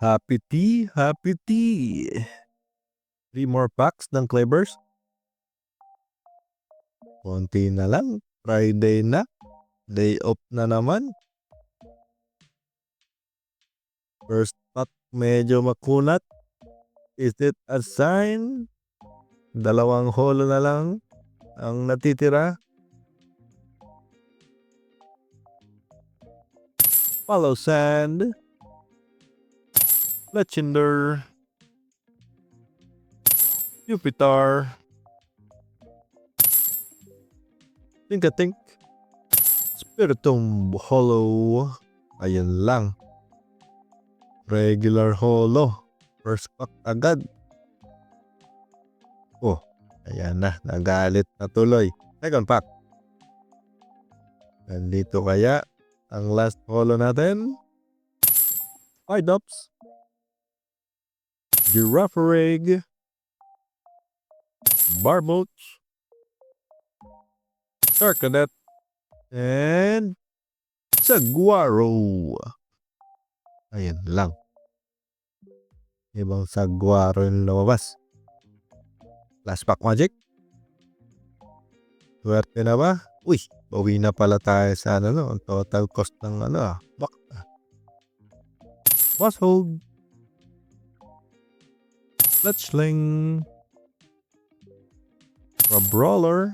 Happy tea, happy tea. 3 more packs ng Clevers. Konti na lang. Friday na. Day off na naman. First pack medyo makunat. Is it a sign? 2 holo na lang ang natitira. Follow Sand. Fletchinder. Jupiter. Think-a-think. Spiritomb Hollow. Ayan lang. Regular holo. First pack agad. Oh, ayan na. Nagalit na tuloy. Second pack. Nandito kaya ang last holo natin. Fidops. Girafarig. Barboach. Sarcadet. And Saguaro. Ayan lang. Ibang Saguaro yung lumabas. Last pack magic. Swerte na ba? Uy, bawi na pala tayo sa ang total cost ng back. Bosshold. Fletchling. Brawler.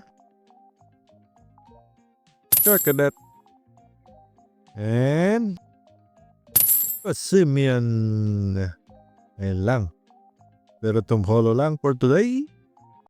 Charcadet. And Simeon. Ayan lang. Pero holo lang for today.